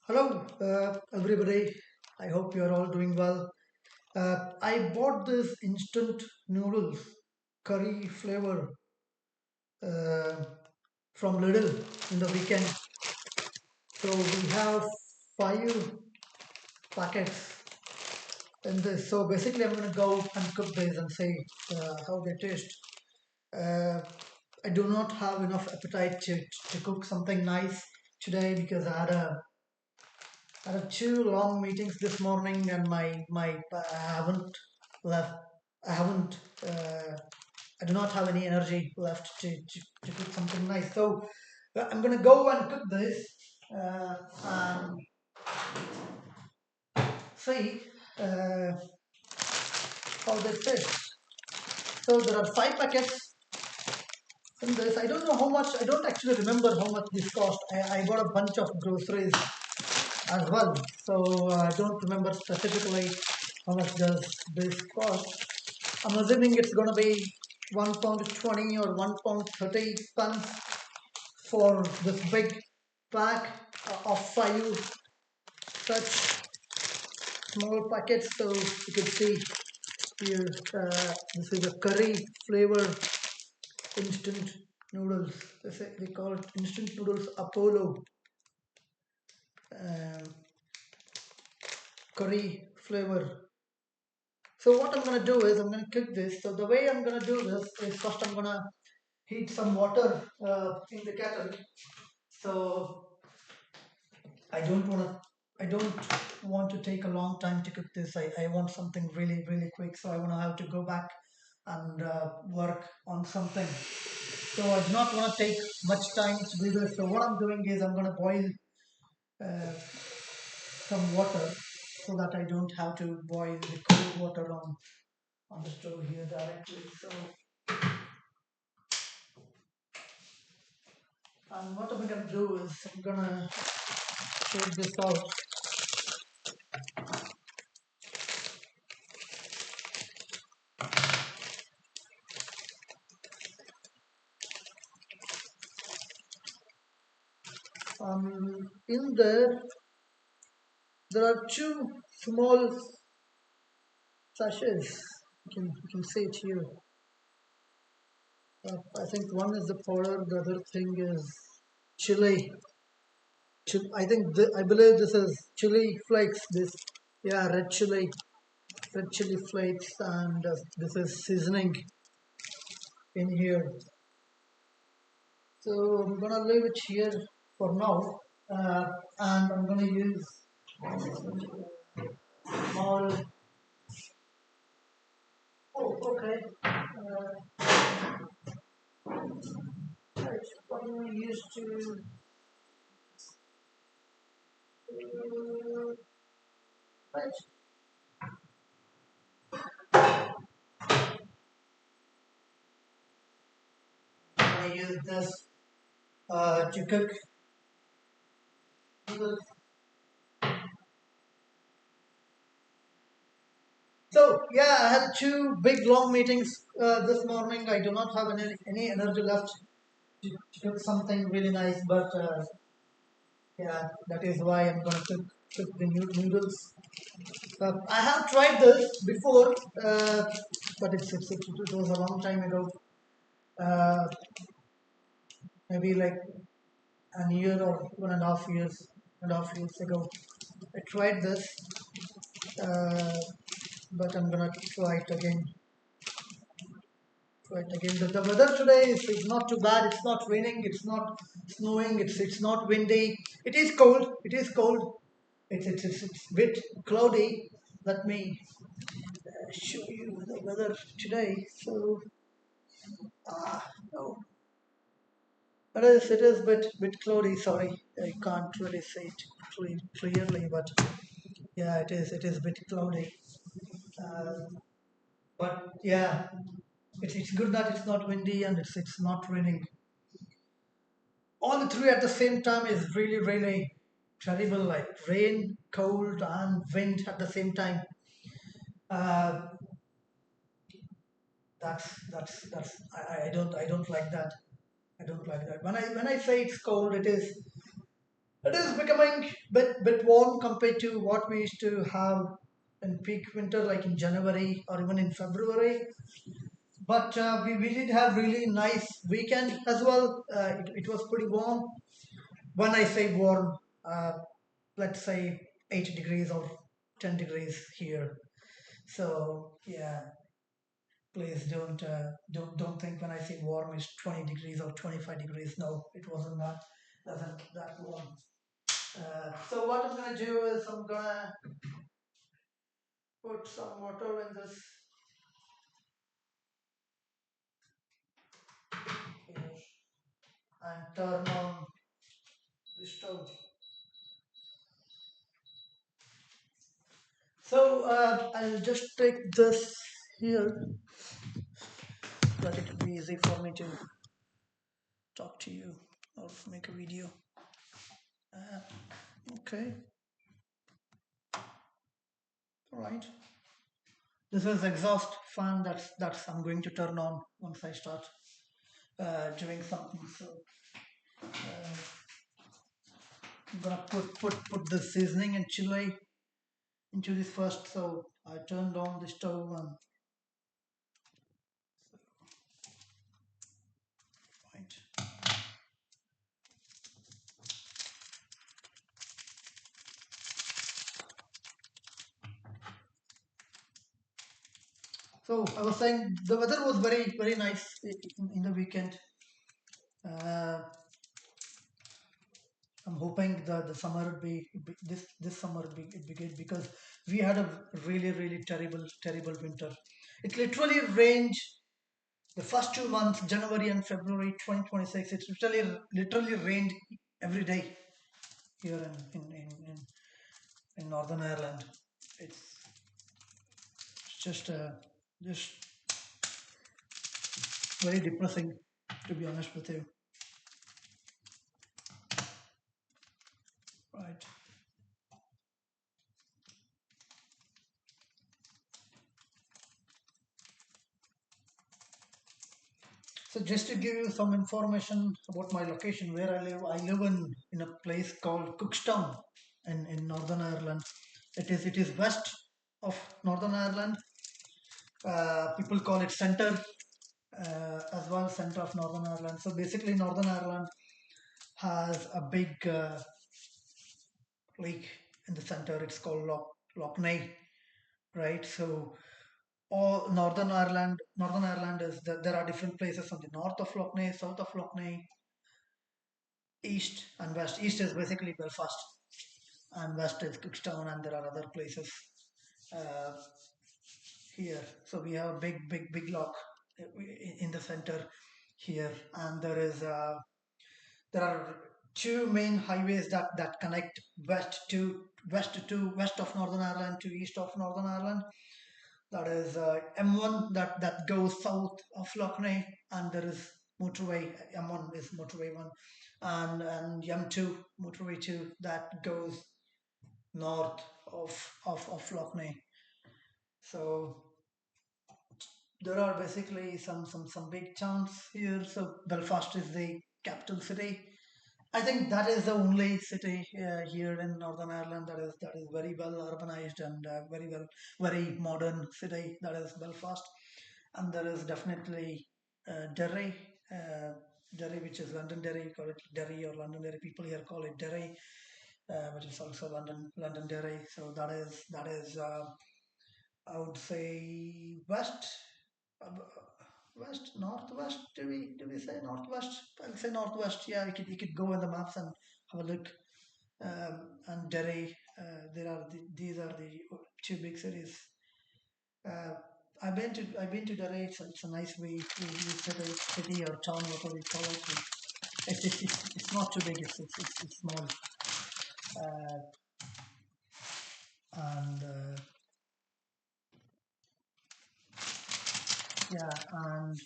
Hello, everybody. I hope you're all doing well. I bought this instant noodles curry flavor uh, from Lidl in the weekend. So we have 5 packets in this. So basically, I'm going to go and cook this and see how they taste. Uh, I do not have enough appetite to cook something nice today because I had two long meetings this morning, and my I haven't left. I haven't. I do not have any energy left to cook something nice. So I'm gonna go and cook this and see uh, how they taste. So there are 5 packets in this. I don't know how much. I don't actually remember how much this cost. I bought a bunch of groceries as well. So I don't remember specifically how much does this cost. I'm assuming it's going to be £1 20 or £1 30 for this big pack of 5 such small packets. So you can see here, this is a curry flavor instant noodles. They call it instant noodles Apollo. Um, Curry flavor. So what I'm gonna do is I'm gonna cook this. So the way I'm gonna do this is first I'm gonna heat some water in the kettle. So I don't want to take a long time to cook this. I want something really quick. So I wanna have to go back and work on something. So I do not want to take much time to do this. So what I'm doing is I'm gonna boil uh, some water so that I don't have to boil the cold water on the stove here directly. So, and what I'm gonna do is I'm gonna take this out. In there are two small sachets. You can see it here. I think one is the powder, the other thing is chili. I think I believe this is chili flakes. Yeah, red chili flakes, and this is seasoning in here. So I'm gonna leave it here for now, and I'm gonna use small. Oh, okay. Right, what am I use to? Right, I'm gonna use this to cook noodles. So yeah, I had two big long meetings this morning. I do not have any energy left to cook something really nice, but yeah, that is why I'm gonna cook the noodles. I have tried this before, but it was a long time ago. Uh, Maybe like a year or 1.5 years ago. I tried this, uh, but I'm gonna try it again. Try it again. The weather today is not too bad. It's not raining. It's not snowing. It's not windy. It is cold. It is cold. It's a bit cloudy. Let me show you the weather today. So no, it is bit cloudy. Sorry, I can't really see it clearly, but yeah, it is a bit cloudy. Uh, but yeah, it's good that it's not windy and it's not raining. All the three at the same time is really terrible. Like rain, cold, and wind at the same time. Uh, I don't like that. I don't like that. When I say it's cold, it is. It is becoming bit warm compared to what we used to have in peak winter, like in January or even in February. But we did have really nice weekend as well. It was pretty warm. When I say warm, let's say 8 degrees or 10 degrees here. So yeah, please don't think when I say warm it's 20 degrees or 25 degrees. No, it wasn't that warm. So what I'm gonna do is I'm gonna put some water in this here and turn on the stove. So I'll just take this here that it will be easy for me to talk to you or make a video. Uh, okay, all right. This is exhaust fan that's I'm going to turn on once I start doing something. So uh, I'm gonna put the seasoning and chili into this first. So I turned on the stove and right. So I was saying the weather was very nice in the weekend. Uh, I'm hoping that the summer would be this summer would be good because we had a really terrible winter. It literally rained the first 2 months, January and February 2026. It literally rained every day here in Northern Ireland. It's just very depressing, to be honest with you. Right. So just to give you some information about my location, where I live in a place called Cookstown in Northern Ireland. It is west of Northern Ireland. People call it centre as well, centre of Northern Ireland. So basically, Northern Ireland has a big lake in the center. It's called Loch Ness, right? So all Northern Ireland is that there are different places on the north of Loch Ness, south of Loch Ness, east and west. East is basically Belfast, and west is Cookstown, and there are other places uh, here. So we have a big lock in the center here, and there are two main highways that connect west of Northern Ireland to east of Northern Ireland. That is M1 that goes south of Loch Ness, and there is motorway. M1 is motorway one, and M2 motorway two that goes north of Loch Ness. So there are basically some big towns here. So Belfast is the capital city. I think that is the only city here in Northern Ireland that is very well urbanized and very modern city. That is Belfast, and there is definitely Derry, Derry, which is London Derry. You call it Derry or London Derry. People here call it Derry, which is also London Derry. So that is I would say uh, west, northwest. Do we say northwest? I'll say northwest. Yeah, you could go in the maps and have a look. And Derry, these are the two big cities. Uh, I've been to Derry. It's a nice city or town, whatever we call it. It's not too big. It's small. And yeah, and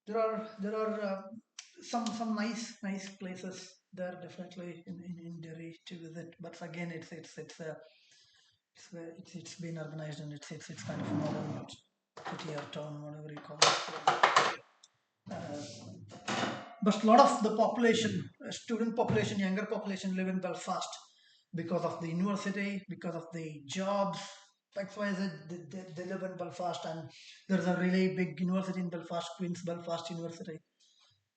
there are some nice places there definitely in Delhi to visit. But again, it's been urbanized and it's kind of a modern city or town, whatever you call it. So, but a lot of the population, student population, younger population live in Belfast because of the university, because of the jobs. XYZ, they live in Belfast, and there's a really big university in Belfast, Queen's Belfast University,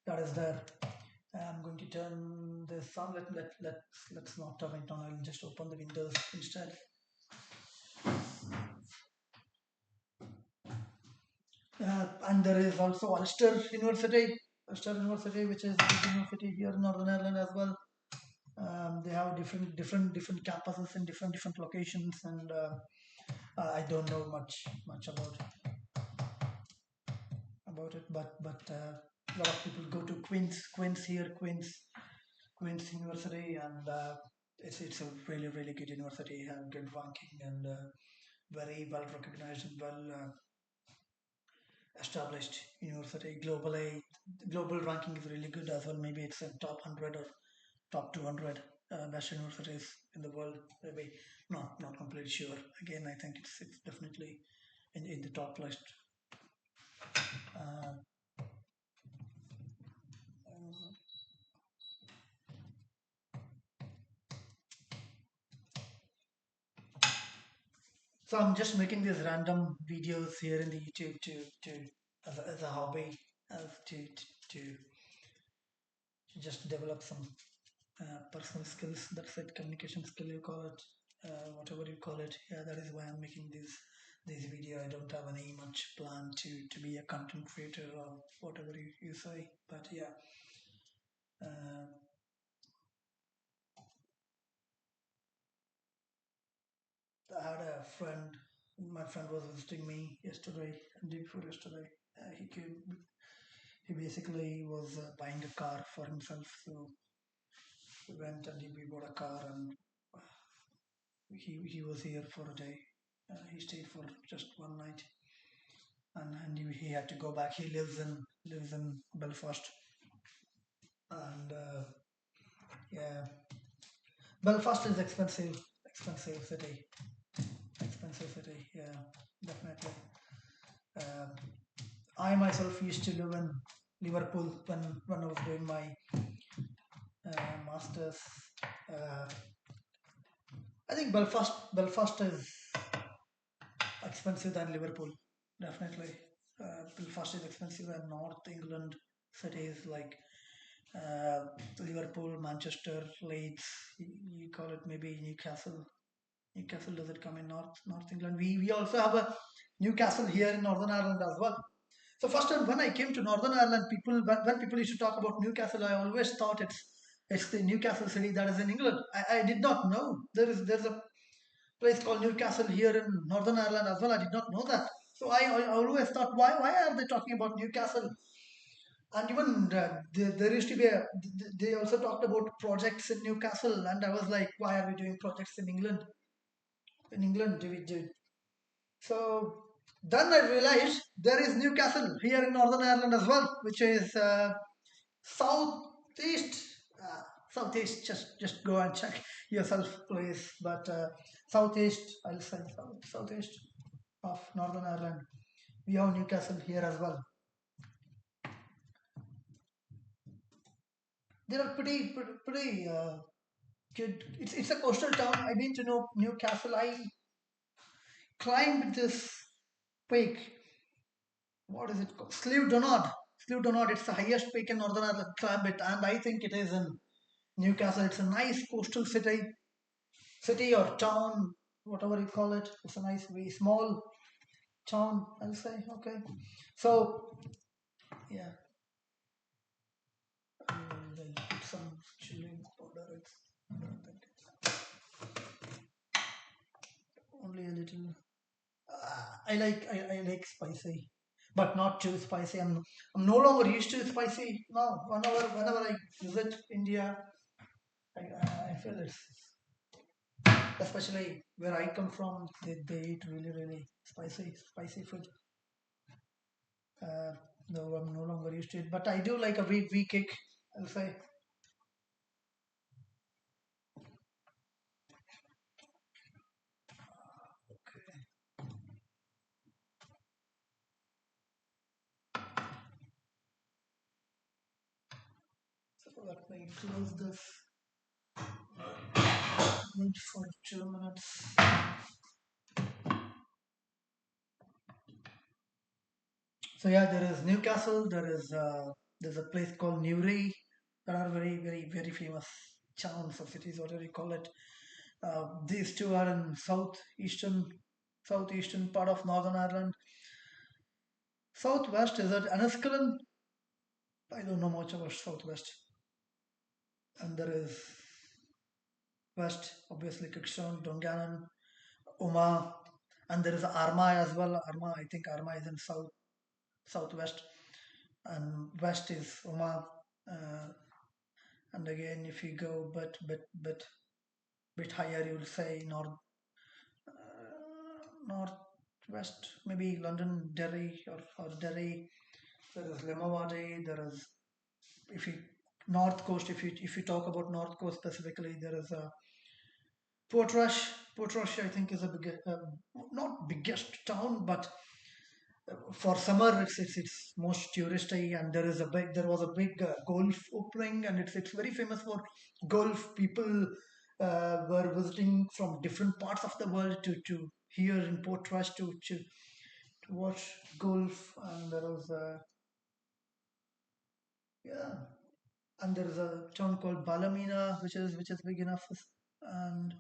that is there. I'm going to turn this on. Let's not turn it on. I'll just open the windows instead. And there is also Ulster University, which is a big university here in Northern Ireland as well. They have different campuses in different locations, and I don't know much about it, but a lot of people go to Queen's University, and it's a really good university, and good ranking, and very well recognized and well established university globally. Global ranking is really good as well. Maybe it's in top 100 or top 200 best universities in the world. Maybe not completely sure. Again, I think it's definitely in the top list. Uh, so I'm just making these random videos here in the YouTube to as a hobby, as to just develop some personal skills. That's it, communication skill you call it, whatever you call it. Yeah, that is why I'm making this video. I don't have any much plan to be a content creator or whatever you say. But yeah, uh, I had a friend. My friend was visiting me yesterday and day before yesterday. He came. He basically was buying a car for himself. So we went and we bought a car, and he was here for a day. He stayed for just one night, and he had to go back. He lives in Belfast, and yeah, Belfast is expensive city, expensive city. Yeah, definitely. Uh, I myself used to live in Liverpool when I was doing my masters. Uh, I think Belfast is expensive than Liverpool, definitely. Belfast is expensive than North England cities like uh, Liverpool, Manchester, Leeds. You call it maybe Newcastle. Newcastle does it come in North England? We also have a Newcastle here in Northern Ireland as well. So first time when I came to Northern Ireland, when people used to talk about Newcastle, I always thought it's the Newcastle city that is in England. I did not know there's a place called Newcastle here in Northern Ireland as well. I did not know that. So I always thought, why are they talking about Newcastle? And even there used to be they also talked about projects in Newcastle, and I was like, why are we doing projects in England? In England, do we do? So then I realized there is Newcastle here in Northern Ireland as well, which is southeast. Uh, Southeast, just go and check yourself, please. But southeast, I'll say southeast of Northern Ireland. We have Newcastle here as well. They are pretty good. It's a coastal town. I've been to know Newcastle. I climbed this peak. What is it called? Slieve Donard. Slieve Donard. It's the highest peak in Northern Ireland. Climb it, and I think it is in Newcastle. It's a nice coastal city or town, whatever you call it. It's a nice, very small town. I'll say. Okay. So yeah, I'll put some chili powder. I don't think only a little. I like spicy, but not too spicy. I'm no longer used to spicy now. Whenever I visit India, I feel it's especially where I come from. They eat really spicy food. Uh, no, I'm no longer used to it, but I do like a wee kick. I'll say. Let me close this. Wait for 2 minutes. So yeah, there is Newcastle. There's a place called Newry. There are very famous towns or cities, whatever you call it. These two are in southeastern part of Northern Ireland. Southwest is at Enniskillen. I don't know much about Southwest. And there is West, obviously Kirkstone, Dungannon, Uma, and there is Armagh as well. Armagh, I think Armagh is in southwest, and west is Uma. Uh, and again, if you go bit higher, you'll say northwest, maybe London, Derry or Derry. There is Limavady. There is if you north coast. If you talk about north coast specifically, there is a Portrush. Portrush, I think, is a big, not biggest town, but for summer it's most touristy, and there was a big golf opening, and it's very famous for golf. People were visiting from different parts of the world to here in Portrush to watch golf, and there was yeah, and there is a town called Ballymena, which is big enough, and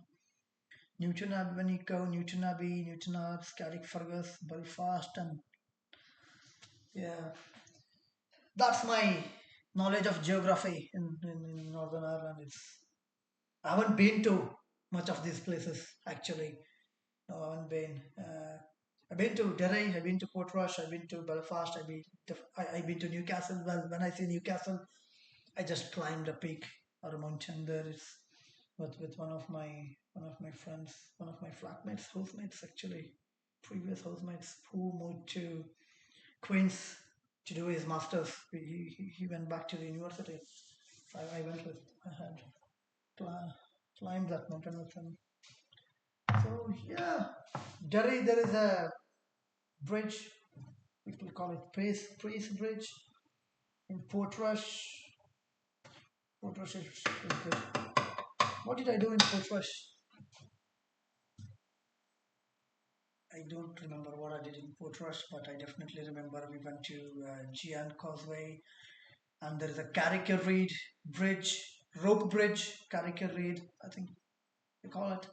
Newton Abbey, when you go Newton Abbey, Newton Abs, Carrickfergus, Belfast, and yeah, that's my knowledge of geography in Northern Ireland. I haven't been to much of these places actually. No, I haven't been. I've been to Derry, I've been to Portrush, I've been to Belfast, I've been to Newcastle. Well, when I say Newcastle, I just climbed a peak or a mountain there. It's with one of my friends, one of my flatmates, housemates actually, previous housemates who moved to Queens to do his masters. He went back to the university. I went with I had climbed that mountain with him. So yeah, Derry there is a bridge. People call it Pace Bridge in Portrush. Portrush is good. What did I do in Portrush? I don't remember what I did in Portrush, but I definitely remember we went to Gian Causeway, and there is a Carricker Reed bridge, rope bridge, Carricker Reed, I think they call it,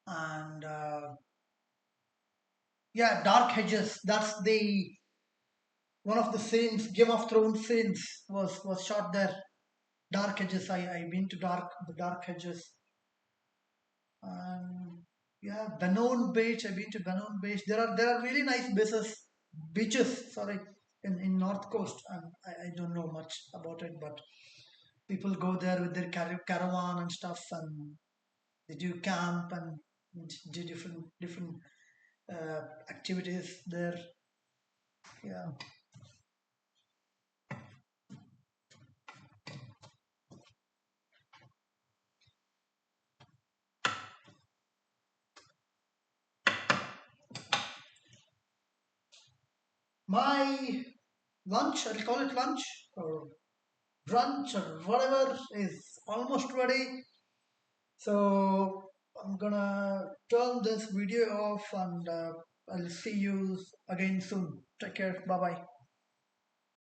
and yeah, Dark Hedges. That's the one of the scenes, Game of Thrones scenes was shot there. Dark Hedges. I've been to the Dark Hedges, and yeah, Bannon Beach. I've been to Bannon Beach. There are really nice beaches. Sorry, in North Coast, and I don't know much about it, but people go there with their caravan and stuff, and they do camp and do different activities there. Yeah. My lunch, I'll call it lunch or brunch or whatever, is almost ready. So I'm gonna turn this video off, and I'll see you again soon. Take care. Bye bye.